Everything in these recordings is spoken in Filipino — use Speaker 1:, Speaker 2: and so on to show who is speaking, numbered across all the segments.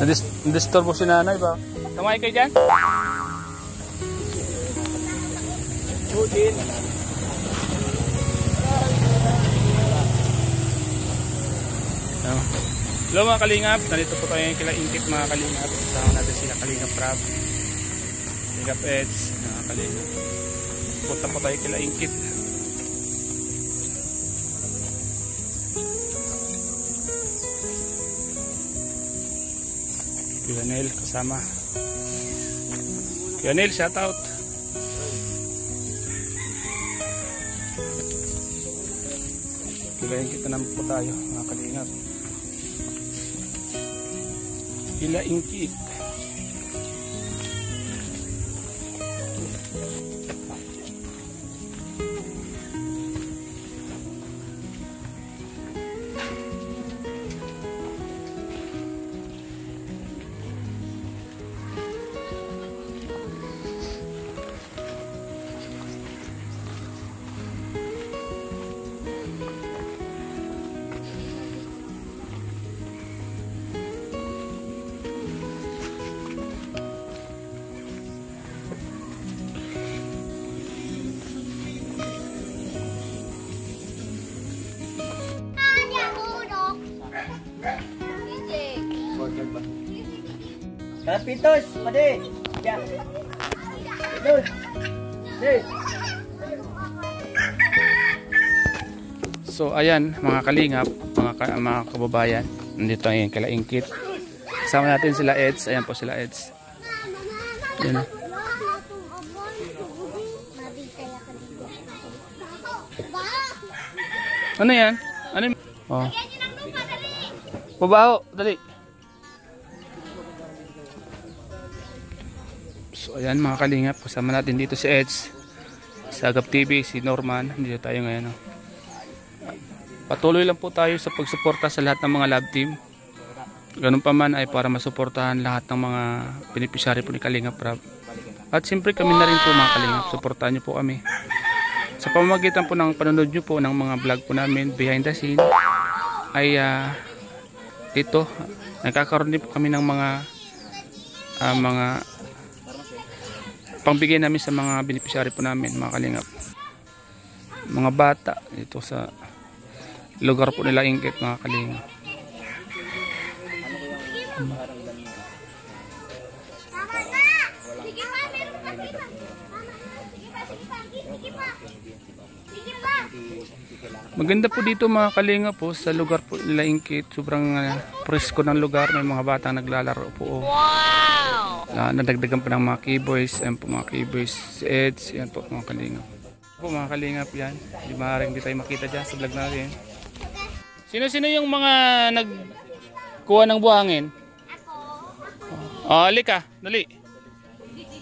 Speaker 1: Nadisturbo si nanay ba? Kamay kayo dyan? Hello mga kalingap, nandito po tayo yung kila Inkit mga kalingap. Kasama natin sila Kalingap Rab, Kalingap Eds, mga kalingap. Punta po tayo kila Inkit. Kila Nel kasama. Kila Nel, shout out. Kila Inkit na naman po tayo mga kalingap. Kila Inkit.
Speaker 2: Kalapitos, pade. Ya. Dul. Dul.
Speaker 1: So ayan mga kalingap, mga kababayan, nandito ngayon kila Inkit. Kasama natin sila Eds, ayan po sila Eds. Ayan. Ano yan? Ano yan? Oh. Pabaho, dali. So ayan mga kalingap, kasama natin dito si Eds, sa Agap TV, si Norman, dito tayo ngayon. Patuloy lang po tayo sa pagsuporta sa lahat ng mga love team. Ganun pa man ay para masuportahan lahat ng mga beneficiary po ni Kalingap Rab. At siyempre kami na rin po mga kalingap, suportahan nyo po kami. Sa pamamagitan po ng panonood nyo po ng mga vlog po namin behind the scene, ay dito, nagkakaroon din po kami ng mga pangbigay namin sa mga beneficiary po namin mga kalingap, mga bata dito sa lugar po nila Inkit mga kalingap. Maganda po dito mga kalingap po sa lugar po nila Inkit, sobrang presko ng lugar, may mga batang naglalaro po. Wow! Nadagdagan pa ng mga keyboys, ayan po mga keyboys, si Eds, yan po mga kalingap. Po mga kalingap yan, di maaaring di tayo makita dyan sa vlog natin. Sino-sino yung mga nagkuha ng buhangin? Oh, halika, dali.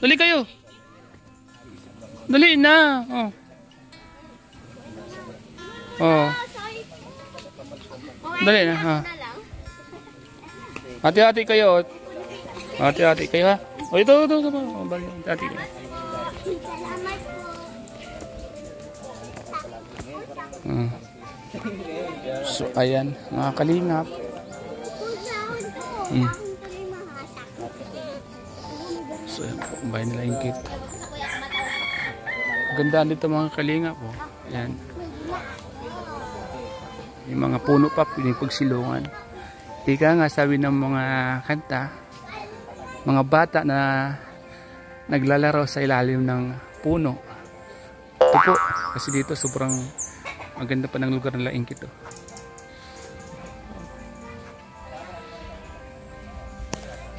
Speaker 1: Dali kayo. Dali na. Oh. Oh. Dali na, ha. Hati-hati kayo. Hati-hati kayo, ha. Oh, ito. Hati-hati kayo. So, ayan, mga kalingap. So, ayan po, bahay nila Inkit. Gandaan dito mga kalingap, oh. Ayan. May mga puno pa, piling pagsilungan. Ika nga, sabi ng mga kanta, mga bata na naglalaro sa ilalim ng puno. Ito po, kasi dito sobrang maganda pa ng lugar nila Inkit. Oh.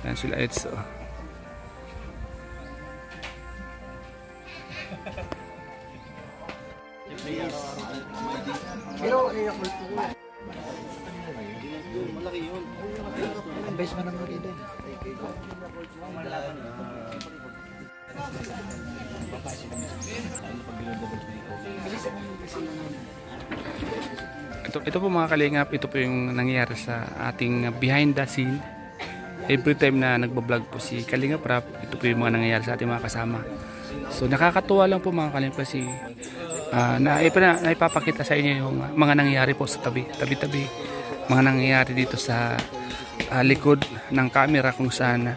Speaker 1: Yan sila Eds. Oh.
Speaker 2: Malaki yun. Ang base man naman ito.
Speaker 1: Ito po mga kalingap, ito po yung nangyayari sa ating behind the scene every time na nagbablog po si Kalingap Rap, ito po yung mga nangyayari sa ating mga kasama. So nakakatuwa lang po mga Kalingap kasi naipapakita sa inyo yung mga nangyayari po sa tabi-tabi, mga nangyayari dito sa likod ng camera kung saan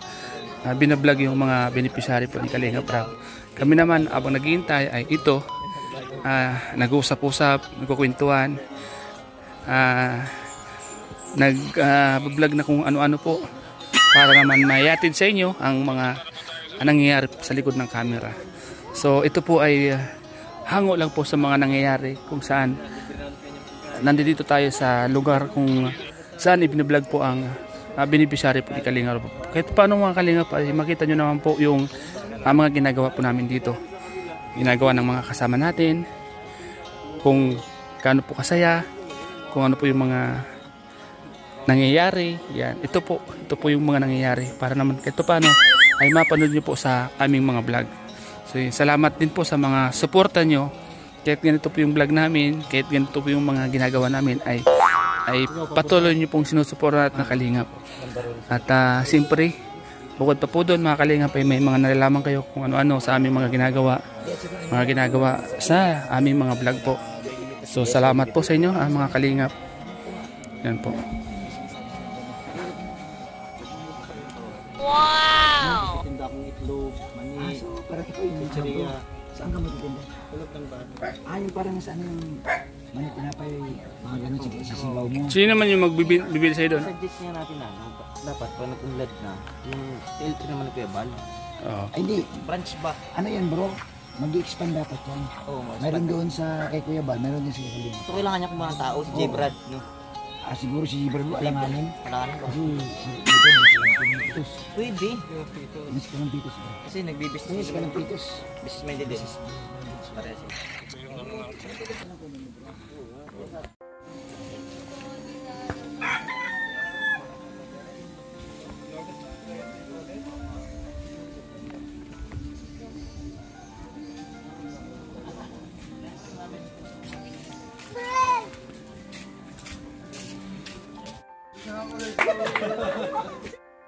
Speaker 1: binablog yung mga beneficiary po ni Kalingap Rap. Kami naman habang naghihintay ay ito, nag-uusap-usap, nagkukwentuhan, nag-vlog na kung ano-ano po para naman mayatid sa inyo ang mga nangyayari sa likod ng camera. So ito po ay hango lang po sa mga nangyayari kung saan nandito tayo sa lugar kung saan ibinablog po ang beneficiary po ni Kalingap. Kahit paano mga Kalingap ay makita nyo naman po yung mga ginagawa po namin dito, ginagawa ng mga kasama natin, kung gaano po kasaya, kung ano po yung mga nangyayari. Yan, ito po yung mga nangyayari para naman kahit paano ay mapanood nyo po sa aming mga vlog. So salamat din po sa mga suporta nyo. Kahit ganito po yung vlog namin, kahit ganito po yung mga ginagawa namin ay patuloy nyo pong sinusuporta at Kalingap. At siyempre bukod pa po doon mga Kalingap ay may mga nalalaman kayo kung ano-ano sa aming mga ginagawa sa aming mga vlog po. So salamat po sa inyo mga Kalingap. Yan po.
Speaker 2: Wow! Tinda akong itlog, mani,
Speaker 3: Parang ito yung
Speaker 2: chicheria.
Speaker 3: saan ka magtitinda?
Speaker 2: Tulog ng bata.
Speaker 3: Yung parang saan yung mani tinapay, mga ganun sa silaw mo.
Speaker 1: Sino naman yung magbibili sa'yo doon?
Speaker 2: Suggest nga natin dapat pag nag-unlad na, yung TLP naman ng Kuya Bal.
Speaker 1: Oo.
Speaker 3: Ay hindi,
Speaker 2: Branch ba?
Speaker 3: ano yan bro? Mag-i-expand dapat yan.
Speaker 2: Oo,
Speaker 3: Meron doon sa kay Kuya Bal, meron din sa Kuya.
Speaker 2: ito kailangan niya kung mga tao, si J. Brad. No?
Speaker 3: Siguro si Gibran mo, alanganin.
Speaker 2: Kailangan ba?
Speaker 3: Kasi si Gibran, mas pitos.
Speaker 2: Pwede.
Speaker 3: Mas ka ng pitos bro.
Speaker 2: Kasi nagbibusiness.
Speaker 3: Mas ka ng pitos.
Speaker 2: Business minded din. Parehas.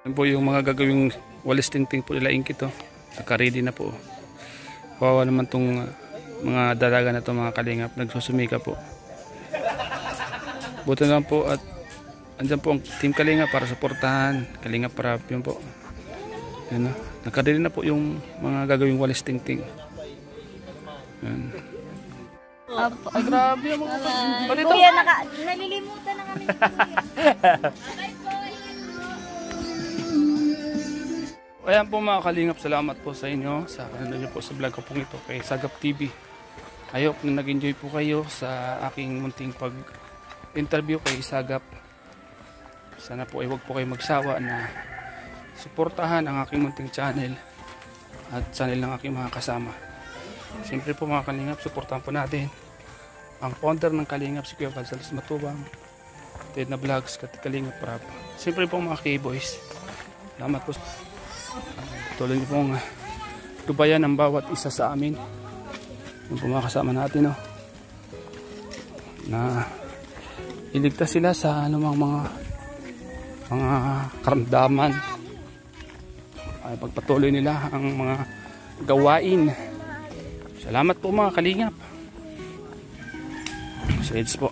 Speaker 1: Yan po yung mga gagawing walis tingting po nila Ingkit. Naka-ready na po. Kawawa naman tong mga dalaga na to mga Kalingap. Nagsusumika po. Buti naman po at andyan po ang Team Kalingap para suportahan. Kalingap para yun po. Yan, naka-ready na po yung mga gagawing walis tingting. Yan. Ay, grabe ang mga dito.
Speaker 4: Kuya, nalilimutan na kami ni Kuya.
Speaker 1: Ayan po mga Kalingap, salamat po sa inyo sa kanonood niyo po sa vlog ko pong ito kay Sagap TV. I hope na nag-enjoy po kayo sa aking munting pag-interview kay Sagap. Sana po ay huwag po kayo magsawa na suportahan ang aking munting channel at channel ng aking mga kasama. Siyempre po mga Kalingap, suportahan po natin ang founder ng Kalingap, si Kuya Gonzales Matubang, Ted na Vlogs, Kalingap Rap. Siyempre po mga K-Boys, salamat po. Tuloy niyo pong tubayan ang bawat isa sa amin. Yung po mga kasama natin, na iligtas sila sa anumang mga karamdaman. Ay pagpatuloy nila ang mga gawain. Salamat po mga Kalingap. Shades po.